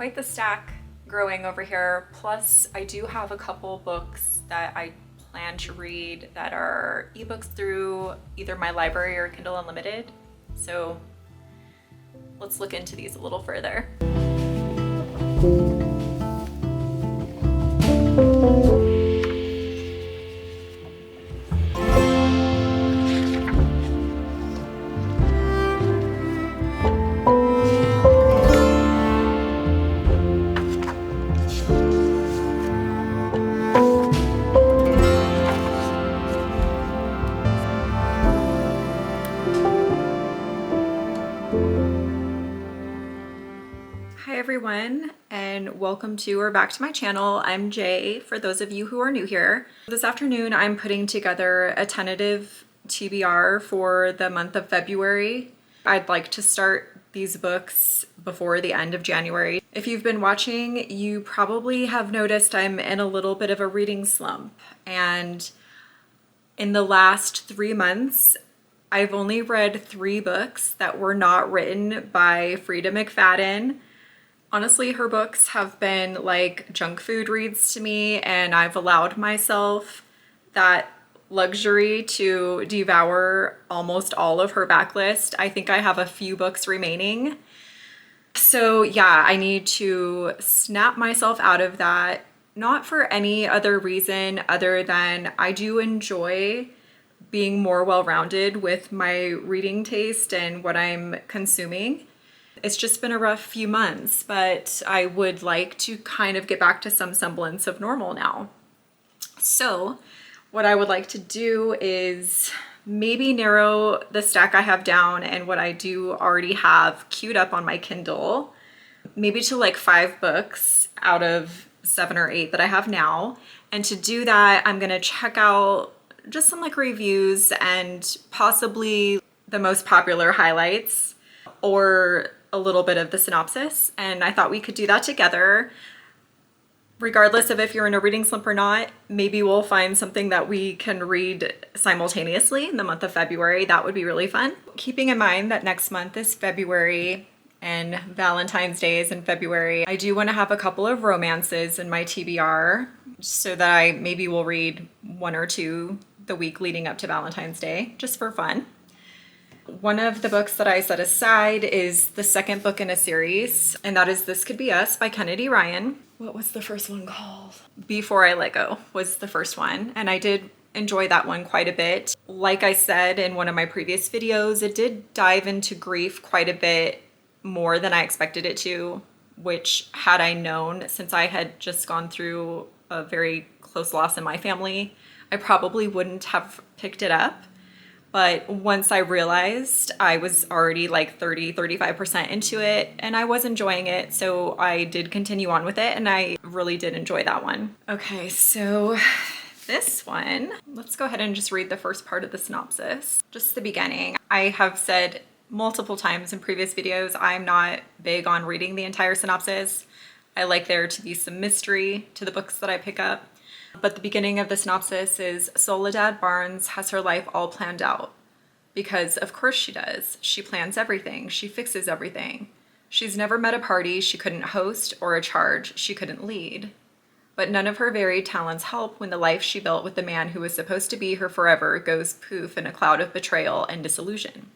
quite the stack growing over here. Plus, I do have a couple books that I plan to read that are ebooks through either my library or Kindle Unlimited. So let's look into these a little further. Hi everyone, and welcome to or back to my channel. I'm Jay, for those of you who are new here. This afternoon I'm putting together a tentative TBR for the month of February. I'd like to start these books before the end of January. If you've been watching, you probably have noticed I'm in a little bit of a reading slump, and in the last 3 months I've only read 3 books that were not written by Frida McFadden. Honestly, her books have been like junk food reads to me, and I've allowed myself that luxury to devour almost all of her backlist. I think I have a few books remaining. So yeah, I need to snap myself out of that, not for any other reason other than I do enjoy being more well-rounded with my reading taste and what I'm consuming. It's just been a rough few months, but I would like to kind of get back to some semblance of normal now. So what I would like to do is maybe narrow the stack I have down and what I do already have queued up on my Kindle, maybe to like 5 books out of 7 or 8 that I have now. And to do that, I'm gonna check out just some like reviews and possibly the most popular highlights or a little bit of the synopsis, and I thought we could do that together. Regardless of if you're in a reading slump or not, maybe we'll find something that we can read simultaneously in the month of February. That would be really fun. Keeping in mind that next month is February and Valentine's Day is in February, I do want to have a couple of romances in my TBR so that I maybe will read 1 or 2 the week leading up to Valentine's Day, just for fun. One of the books that I set aside is the second book in a series, and that is This Could Be Us by Kennedy Ryan. What was the first one called? Before I Let Go was the first one, and I did enjoy that one quite a bit. Like I said in one of my previous videos, it did dive into grief quite a bit more than I expected it to, which had I known, since I had just gone through a very close loss in my family, I probably wouldn't have picked it up. But once I realized, I was already like 35% into it and I was enjoying it. So I did continue on with it and I really did enjoy that one. Okay, so this one, let's go ahead and just read the first part of the synopsis, just the beginning. I have said multiple times in previous videos, I'm not big on reading the entire synopsis. I like there to be some mystery to the books that I pick up. But the beginning of the synopsis is Soledad Barnes has her life all planned out. Because of course she does. She plans everything. She fixes everything. She's never met a party she couldn't host or a charge she couldn't lead. But none of her varied talents help when the life she built with the man who was supposed to be her forever goes poof in a cloud of betrayal and disillusion.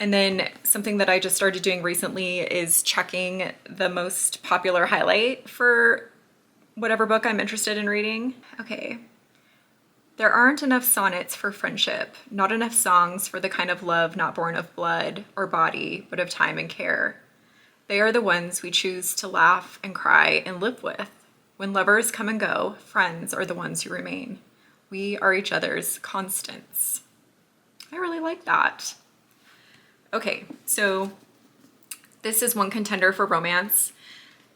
And then something that I just started doing recently is checking the most popular highlight for whatever book I'm interested in reading. Okay. There aren't enough sonnets for friendship, not enough songs for the kind of love not born of blood or body, but of time and care. They are the ones we choose to laugh and cry and live with. When lovers come and go, friends are the ones who remain. We are each other's constants. I really like that. Okay, so this is one contender for romance.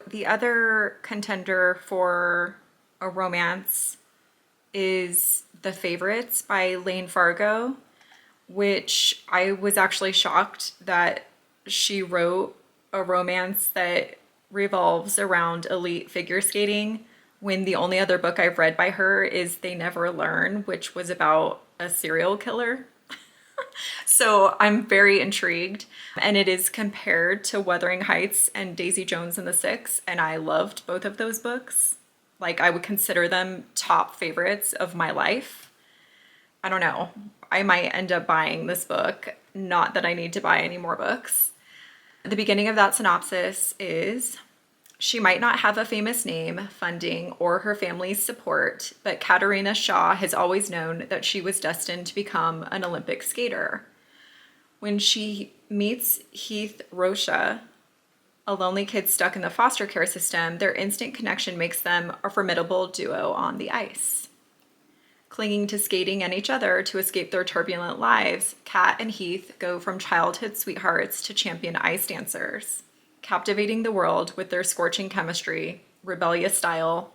The other contender for a romance is The Favorites by Lane Fargo, which I was actually shocked that she wrote a romance that revolves around elite figure skating when the only other book I've read by her is They Never Learn, which was about a serial killer. So I'm very intrigued. And it is compared to Wuthering Heights and Daisy Jones and the Six. And I loved both of those books. Like, I would consider them top favorites of my life. I don't know. I might end up buying this book. Not that I need to buy any more books. The beginning of that synopsis is, she might not have a famous name, funding, or her family's support, but Katerina Shaw has always known that she was destined to become an Olympic skater. When she meets Heath Rocha, a lonely kid stuck in the foster care system, their instant connection makes them a formidable duo on the ice. Clinging to skating and each other to escape their turbulent lives, Kat and Heath go from childhood sweethearts to champion ice dancers, captivating the world with their scorching chemistry, rebellious style,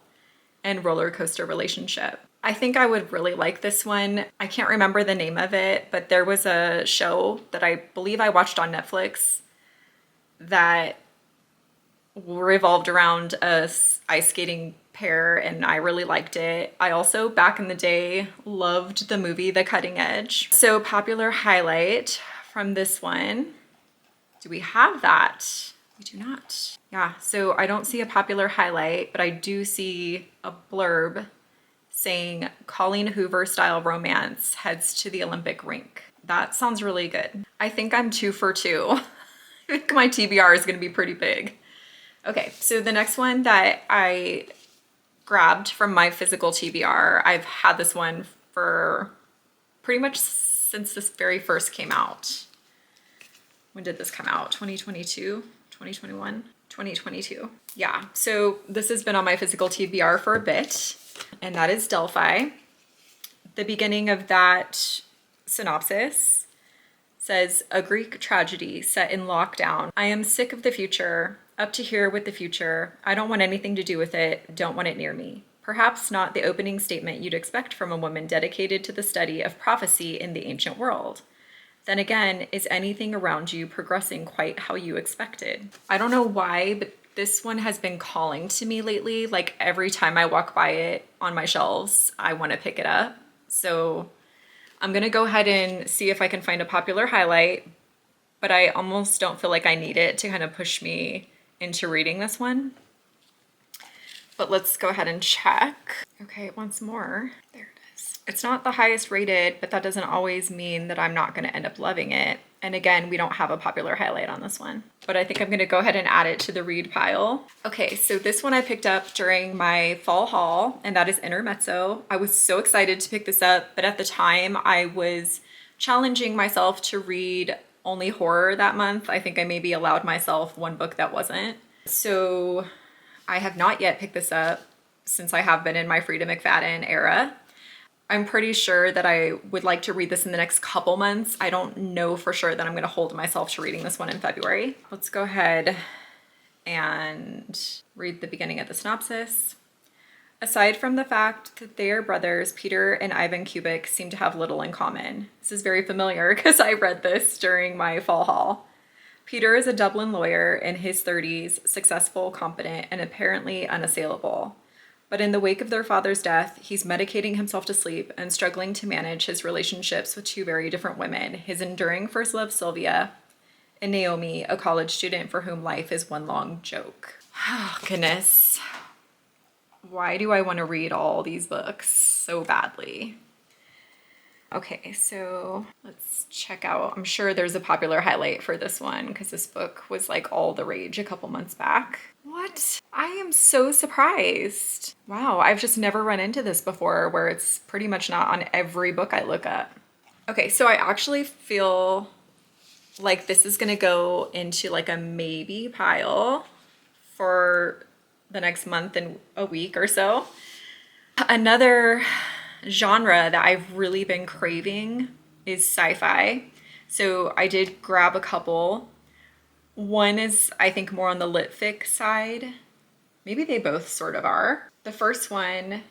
and roller coaster relationship. I think I would really like this one. I can't remember the name of it, but there was a show that I believe I watched on Netflix that revolved around a ice skating pair, and I really liked it. I also, back in the day, loved the movie The Cutting Edge. So, popular highlight from this one. Do we have that? We do not. Yeah, so I don't see a popular highlight, but I do see a blurb saying Colleen Hoover style romance heads to the Olympic rink. That sounds really good. I think I'm 2 for 2. I think my TBR is gonna be pretty big. Okay, so the next one that I grabbed from my physical TBR, I've had this one for pretty much since this very first came out. When did this come out? 2022? 2021? 2022. Yeah, so this has been on my physical TBR for a bit, and that is Delphi. The beginning of that synopsis says, a Greek tragedy set in lockdown. I am sick of the future. Up to here with the future. I don't want anything to do with it. Don't want it near me. Perhaps not the opening statement you'd expect from a woman dedicated to the study of prophecy in the ancient world. Then again, is anything around you progressing quite how you expected? I don't know why, but this one has been calling to me lately. Like, every time I walk by it on my shelves, I want to pick it up. So I'm going to go ahead and see if I can find a popular highlight, but I almost don't feel like I need it to kind of push me into reading this one. But let's go ahead and check. Okay, once more. There it is. It's not the highest rated, but that doesn't always mean that I'm not going to end up loving it. And again, we don't have a popular highlight on this one, but I think I'm going to go ahead and add it to the read pile. Okay, so this one I picked up during my fall haul, and that is Intermezzo. I was so excited to pick this up, but at the time I was challenging myself to read only horror that month. I think I maybe allowed myself one book that wasn't. So I have not yet picked this up since I have been in my Frida McFadden era. I'm pretty sure that I would like to read this in the next couple months. I don't know for sure that I'm going to hold myself to reading this one in February. Let's go ahead and read the beginning of the synopsis. Aside from the fact that they are brothers, Peter and Ivan Kubik seem to have little in common. This is very familiar because I read this during my fall haul. Peter is a Dublin lawyer in his 30s, successful, competent, and apparently unassailable. But in the wake of their father's death, he's medicating himself to sleep and struggling to manage his relationships with 2 very different women, his enduring first love, Sylvia, and Naomi, a college student for whom life is one long joke. Oh, goodness. Why do I want to read all these books so badly? Okay, so let's check out. I'm sure there's a popular highlight for this one because this book was like all the rage a couple months back. What? I am so surprised. Wow, I've just never run into this before where it's pretty much not on every book I look up. Okay, so I actually feel like this is gonna go into like a maybe pile for the next month and a week or so. Another genre that I've really been craving is sci-fi. So I did grab a couple. One is, I think, more on the lit fic side. Maybe they both sort of are. The first one,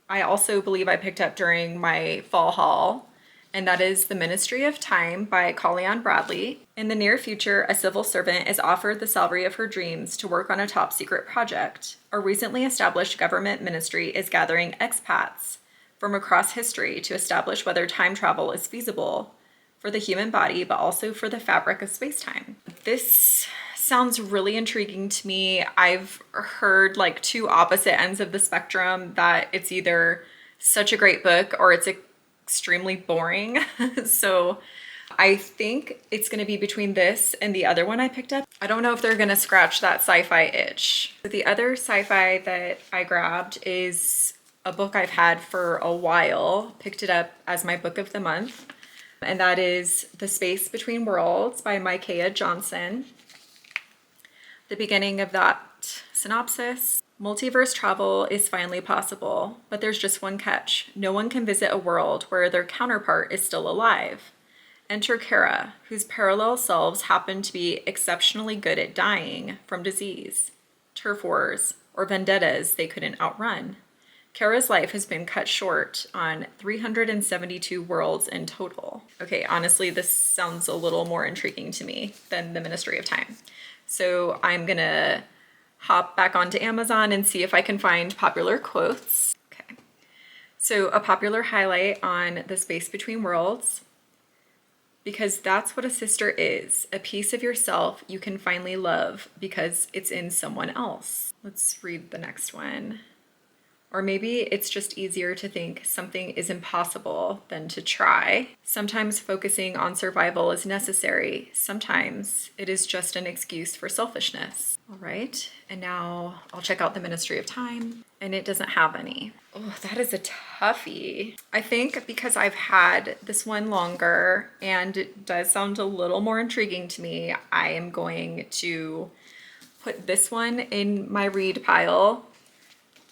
I also believe I picked up during my fall haul, and that is The Ministry of Time by Colleen Bradley. In the near future, a civil servant is offered the salary of her dreams to work on a top secret project. A recently established government ministry is gathering expats from across history to establish whether time travel is feasible for the human body, but also for the fabric of space-time. This sounds really intriguing to me. I've heard like two opposite ends of the spectrum, that it's either such a great book or it's extremely boring. So I think it's going to be between this and the other one I picked up. I don't know if they're going to scratch that sci-fi itch. The other sci-fi that I grabbed is a book I've had for a while, picked it up as my book of the month, and that is The Space Between Worlds by Micaiah Johnson. The beginning of that synopsis: multiverse travel is finally possible, but there's just one catch. No one can visit a world where their counterpart is still alive. Enter Kara, whose parallel selves happen to be exceptionally good at dying from disease, turf wars, or vendettas they couldn't outrun. Kara's life has been cut short on 372 worlds in total. Okay, honestly, this sounds a little more intriguing to me than The Ministry of Time. So I'm gonna hop back onto Amazon and see if I can find popular quotes. Okay, so a popular highlight on The Space Between Worlds: because that's what a sister is, a piece of yourself you can finally love because it's in someone else. Let's read the next one. Or maybe it's just easier to think something is impossible than to try. Sometimes focusing on survival is necessary. Sometimes it is just an excuse for selfishness. All right, and now I'll check out The Ministry of Time, and it doesn't have any. Oh, that is a toughie. I think because I've had this one longer and it does sound a little more intriguing to me, I am going to put this one in my read pile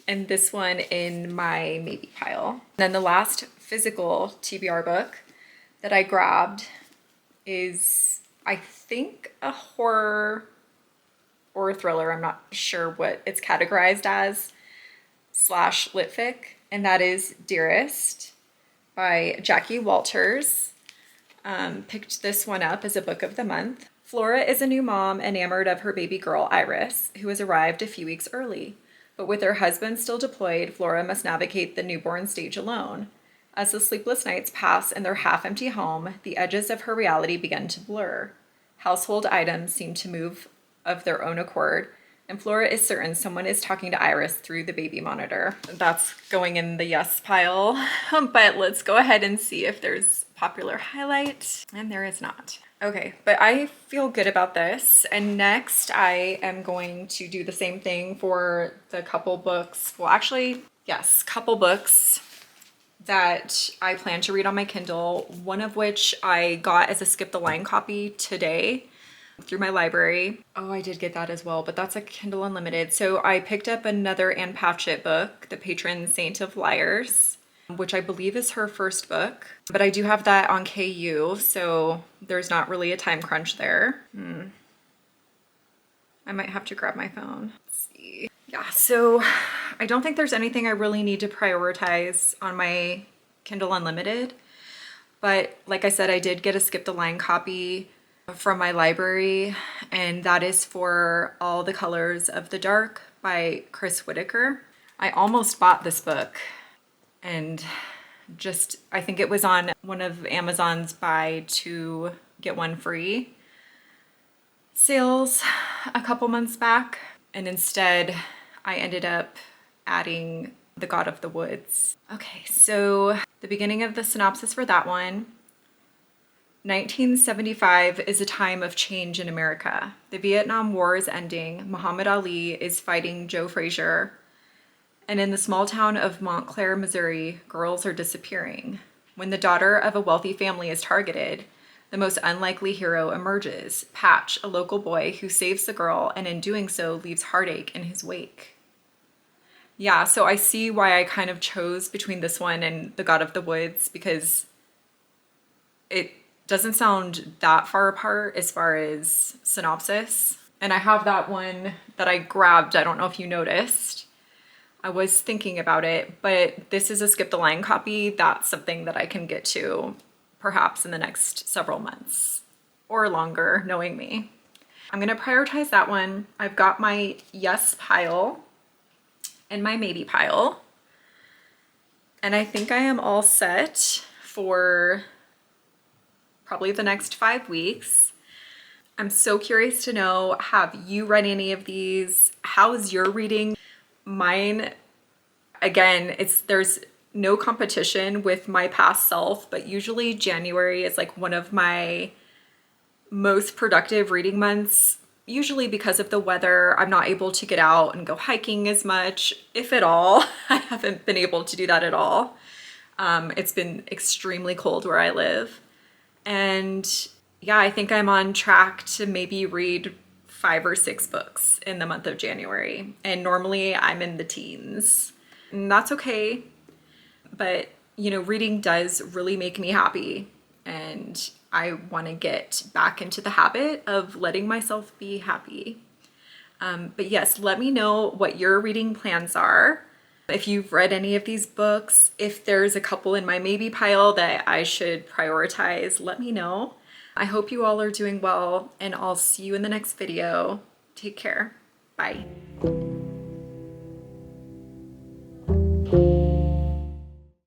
and this one in my maybe pile. And then the last physical TBR book that I grabbed is, I think, a horror or a thriller. I'm not sure what it's categorized as, / litfic, and that is Dearest by Jackie Walters. Picked this one up as a book of the month. Flora is a new mom enamored of her baby girl, Iris, who has arrived a few weeks early. But with her husband still deployed, Flora must navigate the newborn stage alone. As the sleepless nights pass in their half-empty home, the edges of her reality begin to blur. Household items seem to move of their own accord, and Flora is certain someone is talking to Iris through the baby monitor. That's going in the yes pile, but let's go ahead and see if there's popular highlight, and there is not. Okay, but I feel good about this. And next I am going to do the same thing for the couple books. Well, actually, yes, couple books that I plan to read on my Kindle, one of which I got as a skip the line copy today through my library. Oh, I did get that as well, but that's a Kindle Unlimited. So I picked up another Ann Patchett book, The Patron Saint of Liars, which I believe is her first book, but I do have that on KU, so there's not really a time crunch there. I might have to grab my phone. Let's see. Yeah, so I don't think there's anything I really need to prioritize on my Kindle Unlimited, but like I said, I did get a skip the line copy from my library, and that is for All the Colors of the Dark by Chris Whitaker. I almost bought this book, and just, I think it was on one of Amazon's buy 2 get 1 free sales a couple months back, and instead I ended up adding The God of the Woods. Okay, so the beginning of the synopsis for that one: 1975 is a time of change in America. The Vietnam War is ending, Muhammad Ali is fighting Joe Frazier, and in the small town of Montclair, Missouri, girls are disappearing. When the daughter of a wealthy family is targeted, the most unlikely hero emerges, Patch, a local boy who saves the girl and in doing so leaves heartache in his wake. Yeah, so I see why I kind of chose between this one and The God of the Woods, because it doesn't sound that far apart as far as synopsis. And I have that one that I grabbed, I don't know if you noticed. I was thinking about it, but this is a skip the line copy. That's something that I can get to perhaps in the next several months or longer, knowing me. I'm gonna prioritize that one. I've got my yes pile and my maybe pile, and I think I am all set for probably the next 5 weeks. I'm so curious to know, have you read any of these? How's your reading? Mine, again, there's no competition with my past self, but usually January is like one of my most productive reading months, usually because of the weather. I'm not able to get out and go hiking as much, if at all. I haven't been able to do that at all. It's been extremely cold where I live. And yeah, I think I'm on track to maybe read 5 or 6 books in the month of January. And normally I'm in the teens. And that's okay. But, you know, reading does really make me happy. And I want to get back into the habit of letting myself be happy. But yes, let me know what your reading plans are. If you've read any of these books, if there's a couple in my maybe pile that I should prioritize, let me know. I hope you all are doing well, and I'll see you in the next video. Take care. Bye.